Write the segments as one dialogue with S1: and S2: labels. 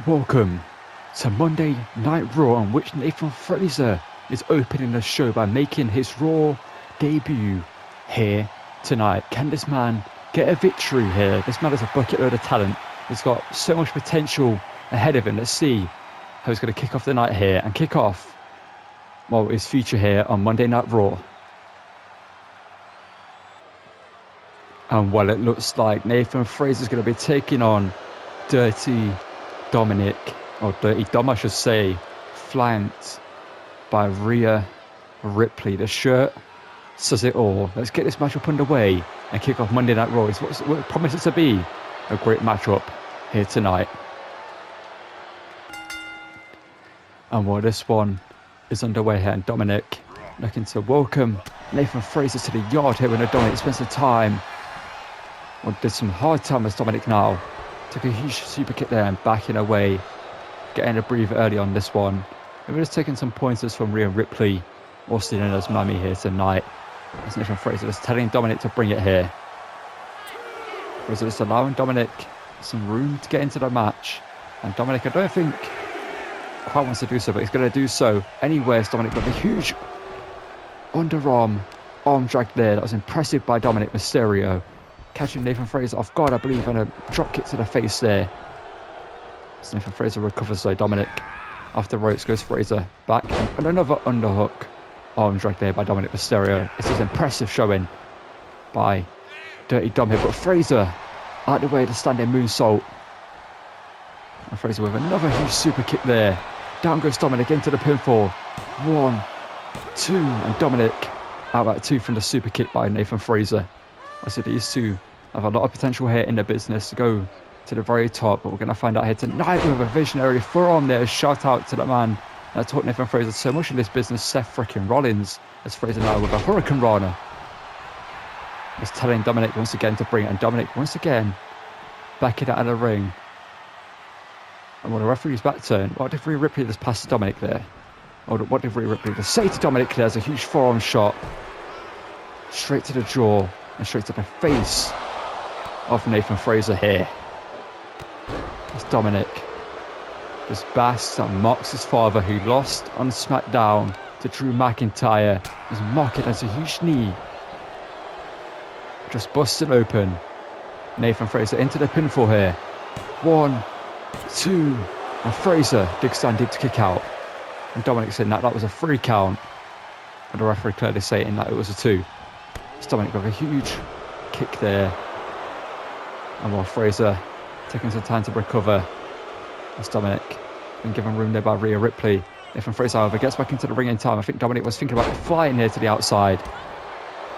S1: Welcome to Monday Night Raw, on which Nathan Frazer is opening the show by making his Raw debut here tonight. Can this man get a victory here? This man has a bucket load of talent. He's got so much potential ahead of him. Let's see how he's going to kick off the night here and kick off, well, his future here on Monday Night Raw. And well, it looks like Nathan Frazer is going to be taking on Dirty Dominic, or Dirty Dom I should say, flanked by Rhea Ripley. The shirt says it all. Let's get this matchup underway and kick off Monday Night Raw. It's what it promises to be a great matchup here tonight. And well, this one is underway here, and Dominic looking to welcome Nathan Frazer to the yard here, and Dominic spends some time, well, did some hard time as Dominic now. Took a huge super kick there and backing away, getting a breather early on this one. And we're just taking some pointers from Rhea Ripley, also known as Mammy, here tonight. As Nathan Frazer just telling Dominic to bring it here. Frazer just allowing Dominic some room to get into the match. And Dominic, I don't think quite wants to do so, but he's going to do so anyway. As Dominic got a huge underarm arm drag there. That was impressive by Dominic Mysterio. Catching Nathan Frazer off guard, I believe, and a drop kick to the face there. So Nathan Frazer recovers though. Dominic off the ropes, goes Frazer back, and another underhook arm drag there by Dominic Mysterio. This is impressive showing by Dirty Dom here, but Frazer out the way, the standing moonsault. And Frazer with another huge super kick there. Down goes Dominic into the pinfall. 1, 2, and Dominic out at 2 from the super kick by Nathan Frazer. I said these two have a lot of potential here in the business to go to the very top, but we're going to find out here tonight with a visionary forearm there. Shout out to the man that taught Nathan Frazer so much in this business, Seth freaking Rollins, as Frazer now with a Hurricane Rana. He's telling Dominic once again to bring it, and Dominic once again backing out of the ring. And when the referee's back turn, what did Rhea Ripley just pass Dominic there? Or what did Rhea Ripley just say to Dominic? There's a huge forearm shot straight to the jaw and straight to the face of Nathan Frazer here. As Dominic just basks and mocks his father, who lost on SmackDown to Drew McIntyre. He's mocking as a huge knee just busted open. Nathan Frazer into the pinfall here. 1, 2, and Frazer digs down deep to kick out. And Dominic saying that was a 3 count, and the referee clearly saying that it was a 2. Dominic with a huge kick there, and while Frazer taking some time to recover, as Dominic been given room there by Rhea Ripley. Nathan Frazer, however, gets back into the ring in time. I think Dominic was thinking about flying here to the outside,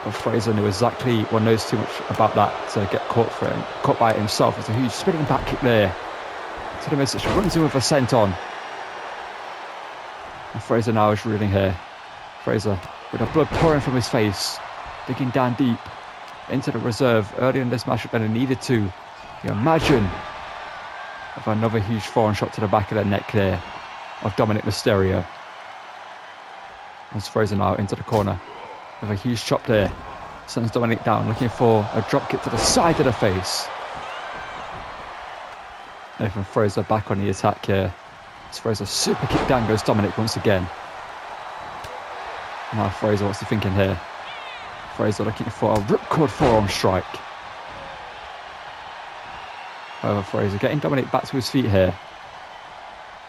S1: but Frazer knew exactly, well, knows too much about that to get caught by it himself. It's a huge spinning back kick there to the message, runs in with a senton, and Frazer now is reeling here. Frazer with the blood pouring from his face, digging down deep into the reserve early in this matchup than he needed to. You imagine of another huge forearm shot to the back of the neck there of Dominic Mysterio. As Frazer now into the corner with a huge chop there. Sends Dominic down, looking for a drop kick to the side of the face. Nathan Frazer back on the attack here. As Frazer super kick down goes Dominic once again. Now Frazer, what's he thinking here? Frazer looking for a ripcord forearm strike. However, Frazer getting Dominic back to his feet here.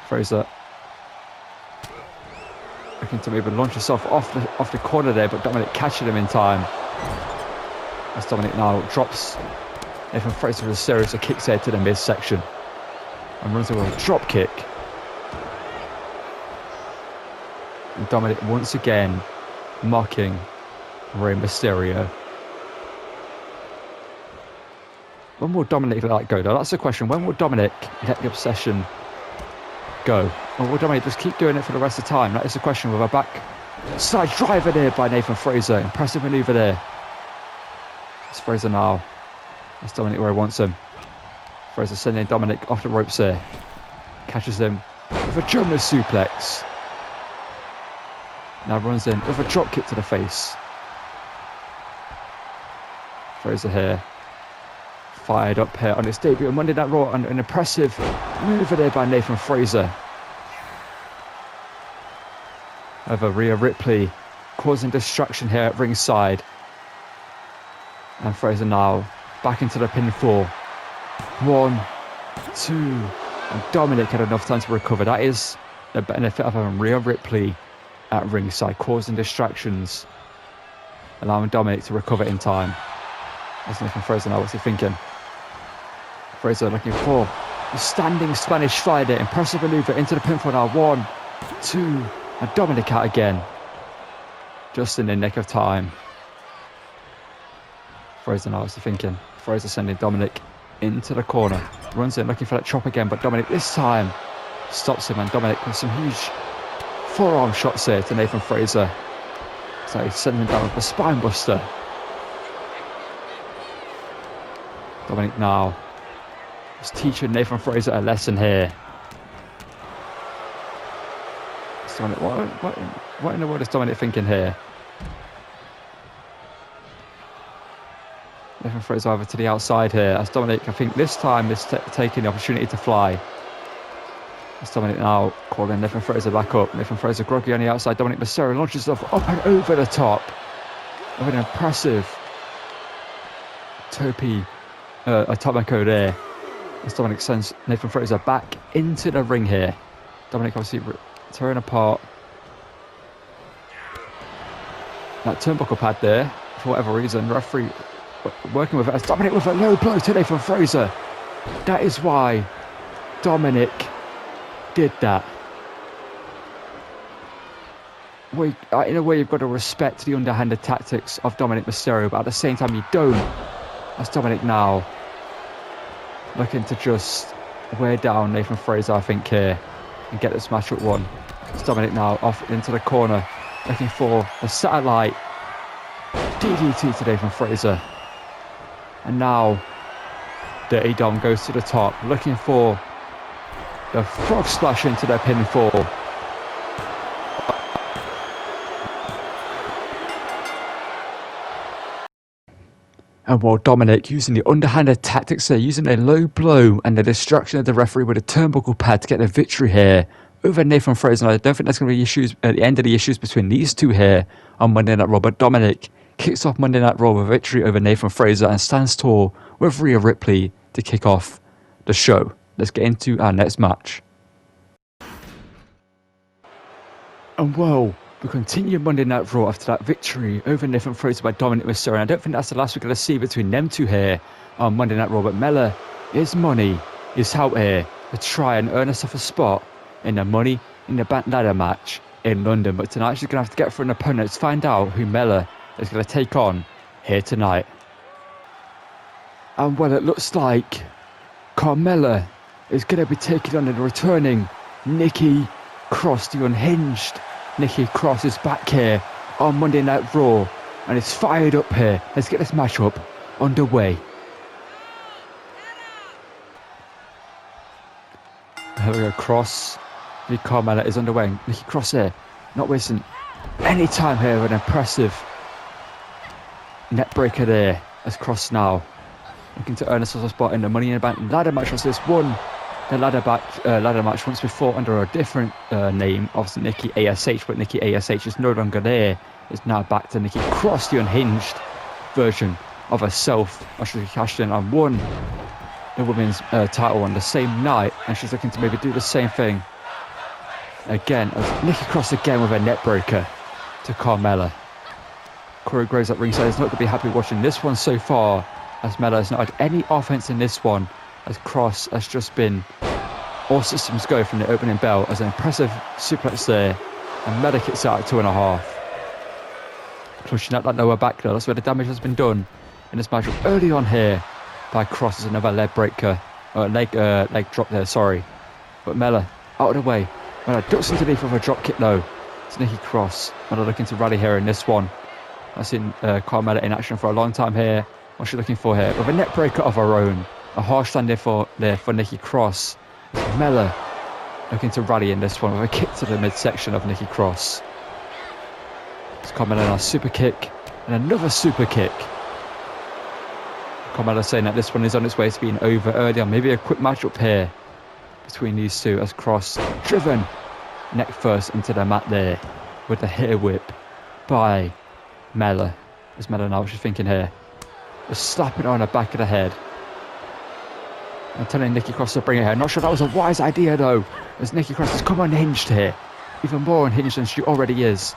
S1: Frazer looking to maybe launch himself off the corner there, but Dominic catching him in time. As Dominic now drops Nathan Frazer with a series of kicks here to the midsection and runs over a drop kick. And Dominic once again mocking Rey Mysterio. When will Dominic let that go though? That's the question. When will Dominic let the obsession go? Or will Dominic just keep doing it for the rest of the time? That is the question, with a back side driver there by Nathan Frazer. Impressive manoeuvre there. It's Frazer now. That's Dominic where he wants him. Frazer sending Dominic off the ropes there. Catches him with a German suplex. Now runs in with a drop kick to the face. Frazer here fired up here on its debut on Monday Night Raw, and an impressive move there by Nathan Frazer over Rhea Ripley, causing distraction here at ringside. And Frazer now back into the pinfall. 1, 2, and Dominic had enough time to recover. That is the benefit of having Rhea Ripley at ringside, causing distractions, allowing Dominic to recover in time. That's Nathan Frazer now. What's he thinking? Frazer looking for the standing Spanish fly there. Impressive maneuver into the pinfall now. 1, 2, and Dominic out again. Just in the nick of time. Frazer now, what's he thinking? Frazer sending Dominic into the corner. Runs in looking for that chop again, but Dominic this time stops him, and Dominic with some huge forearm shots here to Nathan Frazer. So he's sending him down with a spine buster. Dominic now is teaching Nathan Frazer a lesson here. Dominic, what in the world is Dominic thinking here? Nathan Frazer over to the outside here, as Dominic, I think this time, is taking the opportunity to fly. As Dominic now calling Nathan Frazer back up. Nathan Frazer groggy on the outside. Dominic Mysterio launches himself up and over the top of an impressive Topi Atomico there. As Dominic sends Nathan Frazer back into the ring here. Dominic obviously tearing apart that turnbuckle pad there for whatever reason. Referee working with it as Dominic with a low blow to Nathan Frazer. That is why Dominic did that. In a way, you've got to respect the underhanded tactics of Dominic Mysterio, but at the same time, you don't. As Dominic now looking to just wear down Nathan Frazer, I think, here, and get this match at 1. As Dominic now off into the corner, looking for a satellite DDT to Nathan Frazer. And now Dirty Dom goes to the top, looking for the frog splash into their pinfall. And while Dominic using the underhanded tactics there, using a low blow and the distraction of the referee with a turnbuckle pad to get the victory here over Nathan Frazer. And I don't think there's going to be issues at the end of the issues between these two here on Monday Night Raw. But Dominic kicks off Monday Night Raw with a victory over Nathan Frazer and stands tall with Rhea Ripley to kick off the show. Let's get into our next match. And well, we continue Monday Night Raw after that victory over Nathan Frazer by Dominic Mysterio. And I don't think that's the last we're going to see between them two here on Monday Night Raw. But Mella is money is out here to try and earn herself a spot in the Money in the Bank ladder match in London. But tonight she's going to have to get for an opponent. Let's find out who Mella is going to take on here tonight. And well, it looks like Carmella is going to be taking on the returning Nikki Cross, the unhinged Nikki Cross is back here on Monday Night Raw and it's fired up here. Let's get this matchup underway. Here we go, Cross. Carmella is underway. Nikki Cross here, not wasting any time here with an impressive net breaker there as Cross now looking to earn a spot in the Money in the Bank ladder match. As this won the ladder match once before under a different name, obviously Nikki ASH, but Nikki ASH is no longer there. It's now back to Nikki Cross, the unhinged version of herself. Actually cashed in and won the women's title on the same night, and she's looking to maybe do the same thing again as Nikki Cross again with a net breaker to Carmella. Corey Graves at ringside is not going to be happy watching this one so far, as Mella has not had any offense in this one, as Cross has just been all systems go from the opening bell as an impressive suplex there, and Mella kicks out at 2.5. Pushing out that lower back there, that's where the damage has been done in this match early on here by Cross as another leg breaker, leg drop there, sorry. But Mella out of the way. Mella ducks underneath with a drop kick though. It's Nikki Cross. Mella looking to rally here in this one. I've seen Carmella in action for a long time here. What's she looking for here? With a net breaker of her own. A harsh stand there for Nikki Cross. Mella looking to rally in this one with a kick to the midsection of Nikki Cross. It's Carmella now super kick and another super kick. Carmella saying that this one is on its way to being over early on. Maybe a quick matchup here between these two as Cross driven neck first into the mat there with the hair whip by Mella. As Mella now, she's thinking here. Just slapping her on the back of the head. And telling Nikki Cross to bring it here. Not sure that was a wise idea though, as Nikki Cross has come unhinged here. Even more unhinged than she already is.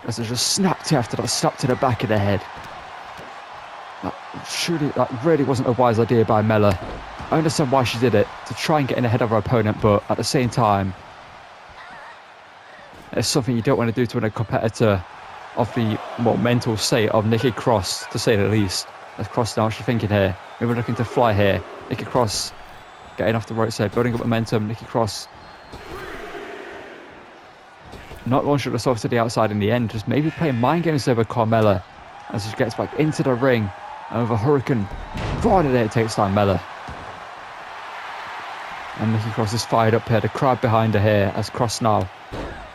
S1: As they just snapped after that slap to the back of the head. That really wasn't a wise idea by Mella. I understand why she did it, to try and get in ahead of her opponent, but at the same time, it's something you don't want to do to a competitor of the more mental state of Nikki Cross, to say the least. As Cross now, she's thinking here, maybe looking to fly here. Nikki Cross getting off the right side, building up momentum. Nikki Cross not launching herself to the outside in the end, just maybe playing mind games over Carmella as she gets back into the ring. And with a hurricane right there, it takes down Mella. And Nikki Cross is fired up here, the crowd behind her here, as Cross now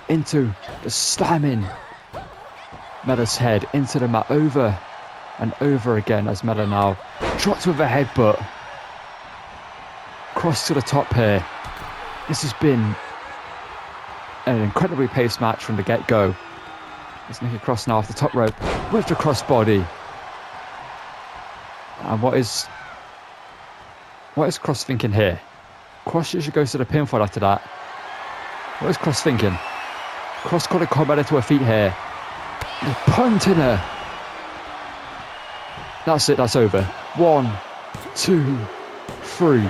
S1: into the slamming Mella's head into the mat over and over again, as Mella now drops with a headbutt. Cross to the top here. This has been an incredibly paced match from the get-go. As Nikki Cross now off the top rope with the crossbody. And what is Cross thinking here? Cross usually goes to the pinfall after that. What is Cross thinking? Cross calling Carmella to her feet here. He's punting her. That's it, that's over. 1, 2, 3.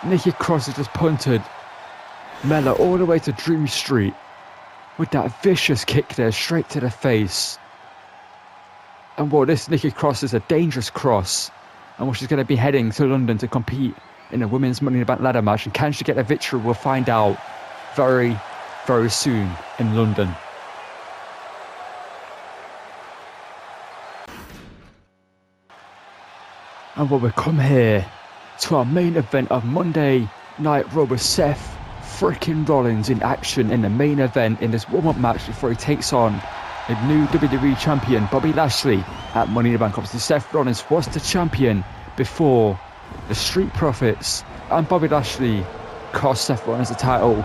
S1: Nikki Cross has just punted Mella all the way to Dream Street with that vicious kick there straight to the face. And well, this Nikki Cross is a dangerous Cross. And well, she's going to be heading to London to compete in a women's Money in the Bank ladder match. And can she get a victory? We'll find out very, very soon in London. And well, we come here to our main event of Monday Night Raw with Seth freaking Rollins in action in the main event in this warm-up match before he takes on the new WWE champion Bobby Lashley at Money in the Bank. Obviously, Seth Rollins was the champion before the Street Profits and Bobby Lashley cost Seth Rollins the title.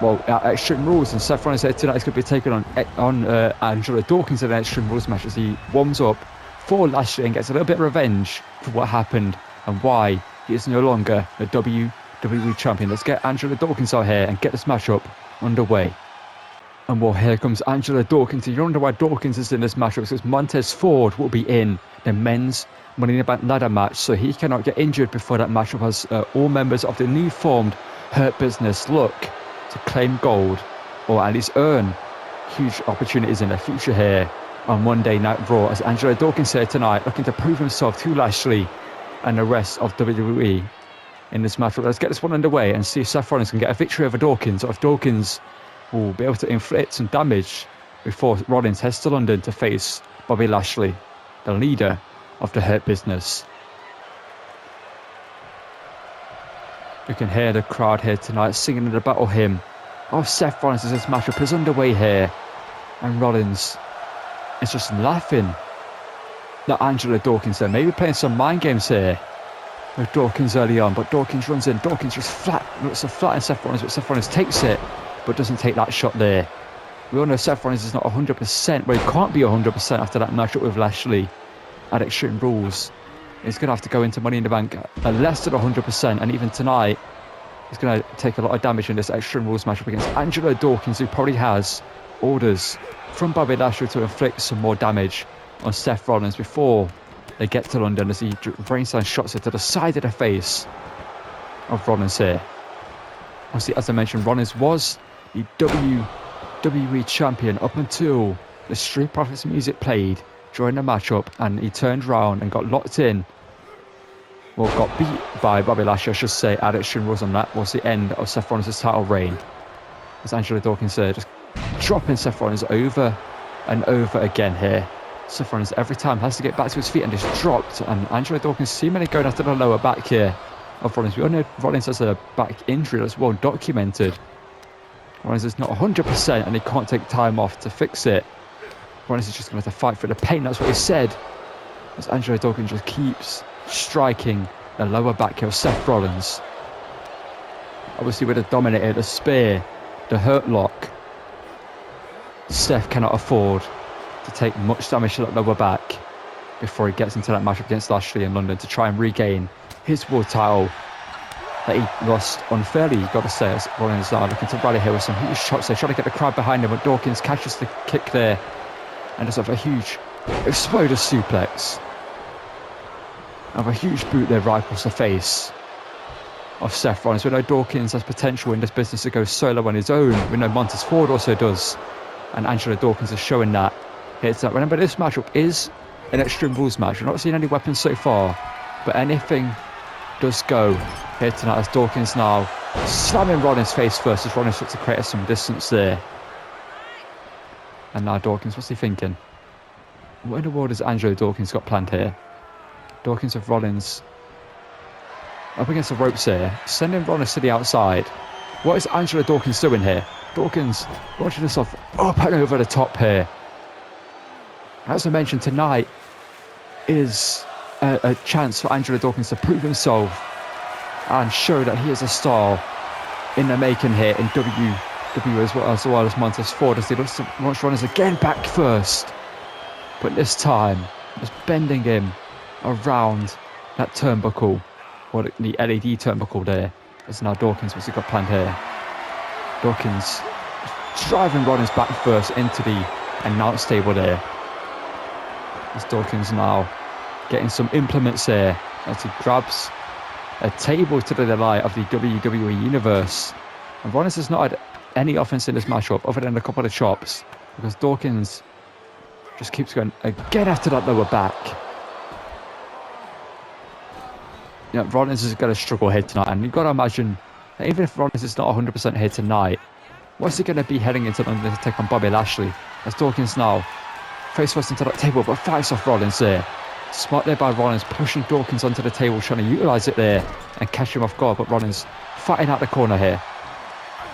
S1: Well, at Extreme Rules, and Seth Rollins said tonight he's going to be taking on Angelo Dawkins in an Extreme Rules match as he warms up for Lashley and gets a little bit of revenge for what happened and why he is no longer the WWE champion. Let's get Angelo Dawkins out here and get this matchup underway. And well, here comes Angelo Dawkins. You wonder why Dawkins is in this matchup, because Montez Ford will be in the men's Money in the Bank ladder match, so he cannot get injured before that matchup, as all members of the new formed Hurt Business look to claim gold or at least earn huge opportunities in the future here on Monday Night Raw, as Angelo Dawkins here tonight looking to prove himself to Lashley and the rest of WWE in this matchup. Let's get this one underway and see if Seth Rollins can get a victory over Dawkins, or if Dawkins will be able to inflict some damage before Rollins heads to London to face Bobby Lashley, the leader of the Hurt Business. You can hear the crowd here tonight singing the battle hymn of Seth Rollins as this matchup is underway here, and Rollins is just laughing that Angelo Dawkins there, maybe playing some mind games here with Dawkins early on, but Dawkins runs in. Dawkins just looks to flatten Seth Rollins, but Seth Rollins takes it but doesn't take that shot there. We all know Seth Rollins is not 100%, well, he can't be 100% after that matchup with Lashley at Extreme Rules. He's going to have to go into Money in the Bank at less than 100%, and even tonight he's going to take a lot of damage in this Extreme Rules matchup against Angelo Dawkins, who probably has orders from Bobby Lashley to inflict some more damage on Seth Rollins before they get to London, as he brainstorm shots it to the side of the face of Rollins here. Obviously, as I mentioned, Rollins was the WWE champion up until the Street Profits music played during the matchup, and he turned around and got locked in. Well, got beat by Bobby Lashley, I should say, at Extreme Rules, and that was the end of Seth Rollins' title reign. As Angelo Dawkins said, just dropping Seth Rollins over and over again here. Seth Rollins every time has to get back to his feet and just dropped, and Angelo Dawkins seemingly going after the lower back here of Rollins. We all know Rollins has a back injury that's well documented. Rollins is not 100% and he can't take time off to fix it. Rollins is just going to have to fight for the pain, that's what he said as Angelo Dawkins just keeps striking the lower back heel. Seth Rollins obviously would have dominated the spear, the hurt lock. Seth cannot afford to take much damage to that lower back before he gets into that matchup against Lashley in London to try and regain his world title that he lost unfairly, you've got to say, as Rollins are looking to rally here with some huge shots there, trying to get the crowd behind him, but Dawkins catches the kick there and does have a huge exploder suplex. Have a huge boot there right across the face of Seth Rollins. We know Dawkins has potential in this business to go solo on his own. We know Montez Ford also does, and Angelo Dawkins is showing that. Remember, this matchup is an Extreme Rules match. We're not seeing any weapons so far, but anything does go here tonight as Dawkins now slamming Rollins face first as Rollins looks to create some distance there. And now Dawkins, what's he thinking? What in the world has Angelo Dawkins got planned here? Dawkins with Rollins up against the ropes here, sending Rollins to the outside. What is Angelo Dawkins doing here? Dawkins launching himself up and over the top here. As I mentioned, tonight is a chance for Angelo Dawkins to prove himself and show that he is a star in the making here in WWE as well as Montez Ford, as he looks to launch Rollins again back first. But this time, just bending him around that turnbuckle, or the LED turnbuckle there. As now Dawkins, what's he got planned here? Dawkins driving Rollins back first into the announce table there. As Dawkins now getting some implements here as he grabs a table to the delight of the WWE Universe. And Rollins has not had any offense in this matchup other than a couple of chops, because Dawkins just keeps going again after that lower back. Yeah, Rollins is going to struggle here tonight, and you've got to imagine that even if Rollins is not 100% here tonight, what's he going to be heading into London to take on Bobby Lashley? As Dawkins now face first into that table, but fights off Rollins there. Smart there by Rollins, pushing Dawkins onto the table, trying to utilise it there and catch him off guard, but Rollins fighting out the corner here.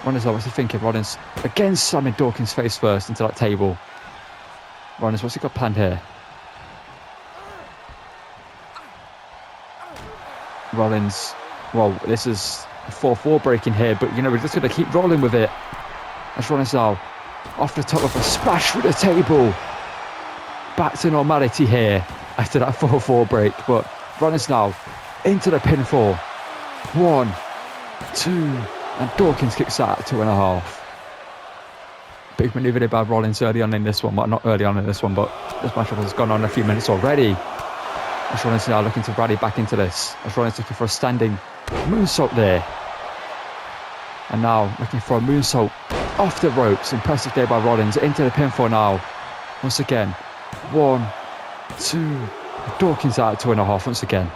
S1: Rollins, what's he thinking? Rollins again slamming Dawkins face first into that table. Rollins, what's he got planned here? Rollins, well, this is a 4-4 breaking here, but you know, we're just going to keep rolling with it. As Rollins now off the top of a splash through the table. Back to normality here after that 4-4 break, but Rollins now into the pinfall. 1, 2, and Dawkins kicks out at 2.5. Big maneuver there by Rollins early on in this one. Well, not early on in this one, but this matchup has gone on a few minutes already. As Rollins now looking to rally back into this. As Rollins looking for a standing moonsault there. And now looking for a moonsault off the ropes. Impressive there by Rollins into the pinfall now. Once again. 1, 2. Dawkins out at 2.5 once again.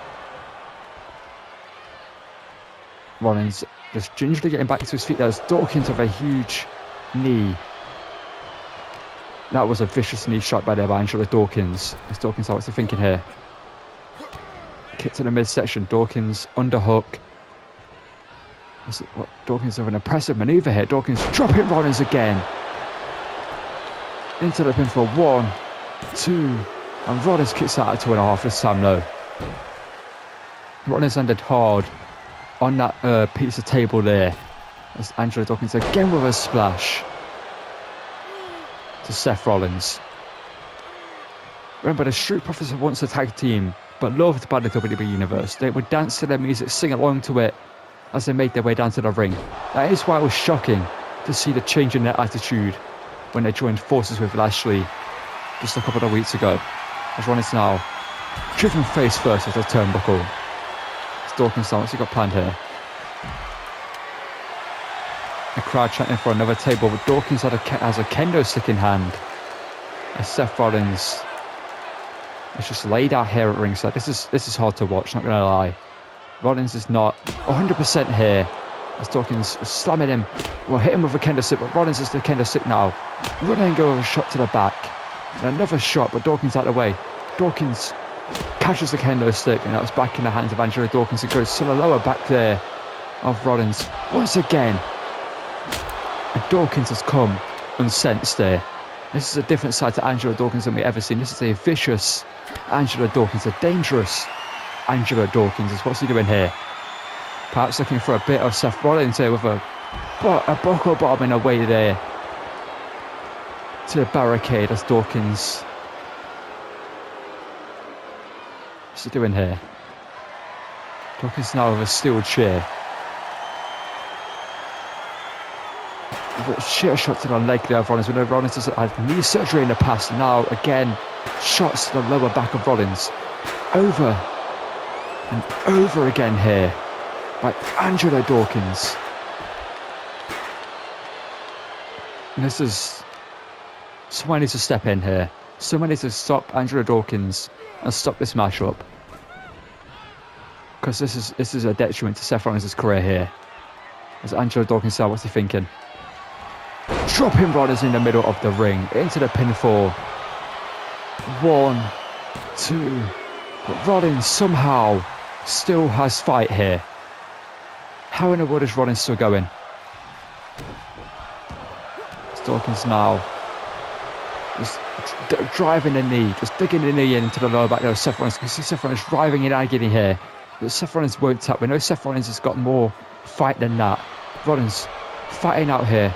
S1: Rollins just gingerly getting back to his feet. There's Dawkins with a huge knee. That was a vicious knee shot by Angelo Dawkins. As Dawkins, what's he thinking here? Kick to the midsection. Dawkins underhook. Dawkins with an impressive maneuver here. Dawkins dropping Rollins again. Into the pinfall. 1, 2. And Rollins kicks out at 2.5 this time though. Rollins landed hard on that piece of table there. As Angelo Dawkins again with a splash to Seth Rollins. Remember, the Street Profits were once a tag team, but loved by the WWE Universe. They would dance to their music, sing along to it as they made their way down to the ring. That is why it was shocking to see the change in their attitude when they joined forces with Lashley just a couple of weeks ago. As Rollins now driven face first with the turnbuckle. It's Dawkins now, what's he got planned here? The crowd chanting for another table, but Dawkins has a kendo stick in hand. As Seth Rollins is just laid out here at ringside. This is hard to watch, not going to lie. Rollins is not 100% here. As Dawkins is slamming him. Well, hit him with a kendo stick, but Rollins is the kendo stick now. Running and go with a shot to the back. And another shot, but Dawkins out of the way. Dawkins catches the kendo stick, and that was back in the hands of Angelo Dawkins. It goes to the lower back there of Rollins once again. And Dawkins has come unsensed there. This is a different side to Angelo Dawkins than we've ever seen. This is a vicious Angelo Dawkins, a dangerous Angelo Dawkins. What's he doing here? Perhaps looking for a bit of Seth Rollins here with a buckle bomb in a way there to the barricade as Dawkins. What's he doing here? Dawkins now with a steel chair. With a chair shot to the leg there of Rollins. We know Rollins has had knee surgery in the past. Now again, shots to the lower back of Rollins. Over and over again here by Angelo Dawkins. And this is... someone needs to step in here. Someone needs to stop Angelo Dawkins and stop this matchup. Because this is a detriment to Seth Rollins' career here. As Angelo Dawkins said, what's he thinking? Dropping Rollins in the middle of the ring into the pinfall. 1, 2. But Rollins somehow still has fight here. How in the world is Rollins still going? It's Dawkins now. Just driving the knee, just digging the knee into the lower back there of Seth Rollins. You can see Seth Rollins driving in agony here. But Seth Rollins won't tap. We know Seth Rollins has got more fight than that. Rollins fighting out here.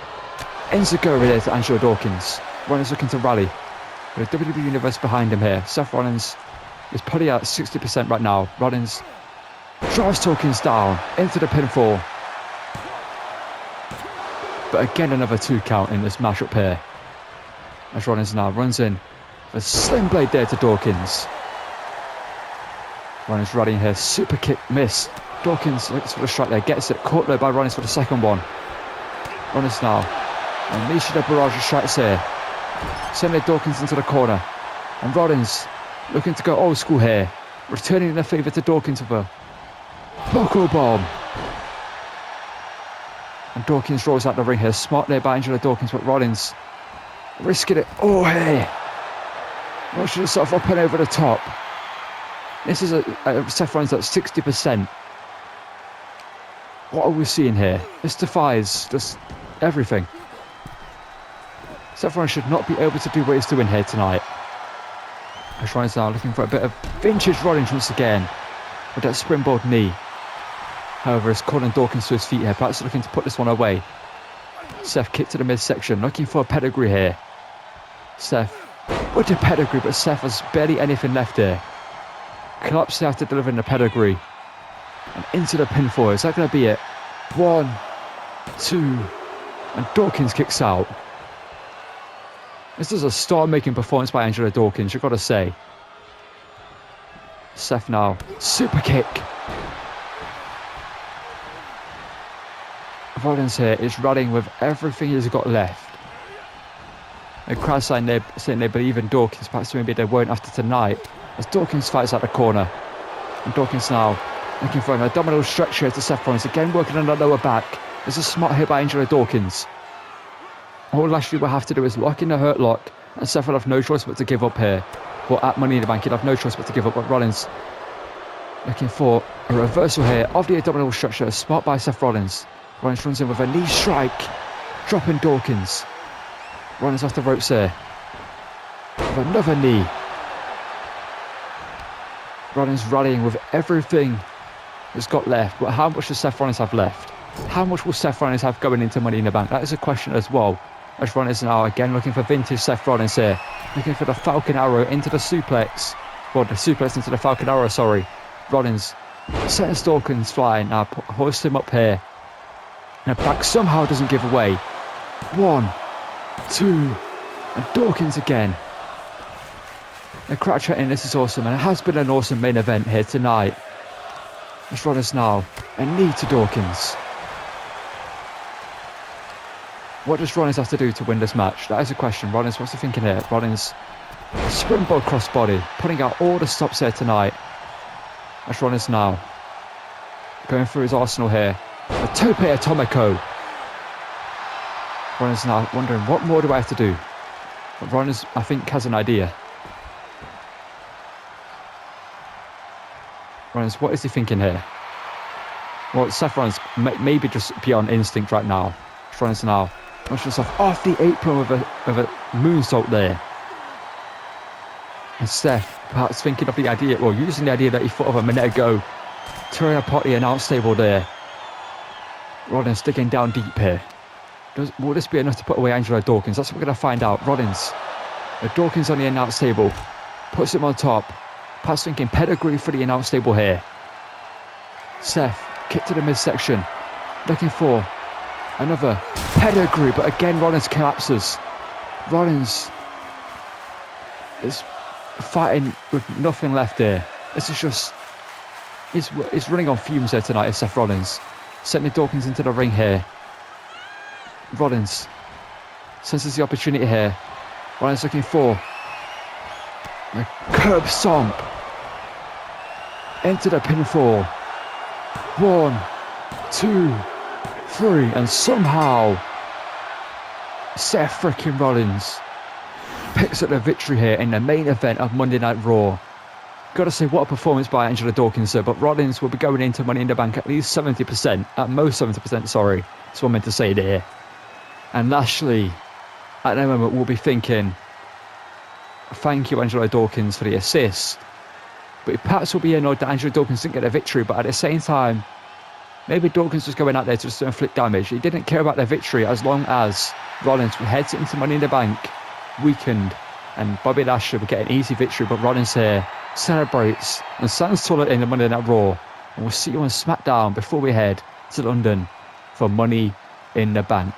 S1: Enzuigiri there to Angelo Dawkins. Rollins looking to rally. With the WWE Universe behind him here. Seth Rollins is putting out 60% right now. Rollins drives Dawkins down into the pinfall. But again, another 2 count in this matchup here. As Rollins now runs in. A slim blade there to Dawkins. Rollins rallying here. Super kick miss. Dawkins looks for the strike there. Gets it. Caught there by Rollins for the second one. Rollins now. Unleashing the barrage of strikes here. Sending Dawkins into the corner. And Rollins looking to go old school here. Returning the favour to Dawkins with a buckle bomb. And Dawkins rolls out the ring here. Smart there by Angelo Dawkins, but Rollins risking it. Oh, hey. Rushing himself up and over the top. This is a Seth Rollins at 60%. What are we seeing here? This defies just everything. Seth Rollins should not be able to do what he's doing here tonight. As Rollins now looking for a bit of vintage Rollins once again with that springboard knee. However, it's calling Dawkins to his feet here. Perhaps looking to put this one away. Seth kicked to the midsection, looking for a pedigree here. Seth with the pedigree, but Seth has barely anything left here. Collapsing after delivering the pedigree. And into the pinfall. Is that going to be it? 1, 2. And Dawkins kicks out. This is a star-making performance by Angelo Dawkins, you've got to say. Seth now. Super kick. Rollins here is running with everything he's got left. The crowd saying they believe in Dawkins. Perhaps maybe they won't after tonight. As Dawkins fights out the corner. And Dawkins now looking for an abdominal stretch here to Seth Rollins. Again working on the lower back. There's a smart hit by Angelo Dawkins. All Lashley will have to do is lock in the hurt lock. And Seth will have no choice but to give up here. Well, at Money in the Bank, he'll have no choice but to give up. But Rollins looking for a reversal here of the abdominal structure. Smart by Seth Rollins. Rollins runs in with a knee strike. Dropping Dawkins. Rollins off the ropes here. With another knee. Rollins rallying with everything he's got left. But how much does Seth Rollins have left? How much will Seth Rollins have going into Money in the Bank? That is a question as well. As Rollins now again looking for vintage Seth Rollins here. Looking for the Falcon Arrow into the suplex. Well, the suplex into the Falcon Arrow, sorry. Rollins sends Dawkins flying. Now hoist him up here. And the back somehow doesn't give away. 1, 2. And Dawkins again. The crowd chanting, this is awesome. And it has been an awesome main event here tonight. As Rollins now. A knee to Dawkins. What does Rollins have to do to win this match? That is a question. Rollins, what's he thinking here? Rollins, springboard crossbody, putting out all the stops here tonight. That's Rollins now. Going through his arsenal here. A tope atomico. Rollins now wondering, what more do I have to do? But Rollins, I think, has an idea. Rollins, what is he thinking here? Well, Seth Rollins maybe just beyond instinct right now. Rollins now launching himself off the apron with a moonsault there. And Seth perhaps thinking of the idea, or using the idea that he thought of a minute ago, tearing apart the announce table there. Rollins digging down deep here. Will this be enough to put away Angelo Dawkins? That's what we're going to find out. Rollins. Dawkins on the announce table. Puts him on top. Perhaps thinking pedigree for the announce table here. Seth, kick to the midsection. Looking for another pedigree, but again Rollins collapses. Rollins is fighting with nothing left here. This is just... He's running on fumes here tonight, is Seth Rollins. Sending Dawkins into the ring here. Rollins senses the opportunity here. Rollins looking for a curb stomp into the pinfall. 1, 2, 3, and somehow Seth freaking Rollins picks up the victory here in the main event of Monday Night Raw. Gotta say, what a performance by Angelo Dawkins, sir. But Rollins will be going into Money in the Bank at least 70%, at most 70%, sorry. That's what I meant to say there. And Lashley, at that moment, will be thinking, thank you, Angelo Dawkins, for the assist. But perhaps will be annoyed that Angelo Dawkins didn't get a victory, but at the same time, maybe Dawkins was going out there to just inflict damage. He didn't care about the victory as long as Rollins heads into Money in the Bank, weakened, and Bobby Lashley will get an easy victory. But Rollins here celebrates and stands taller in the Monday Night Raw. And we'll see you on SmackDown before we head to London for Money in the Bank.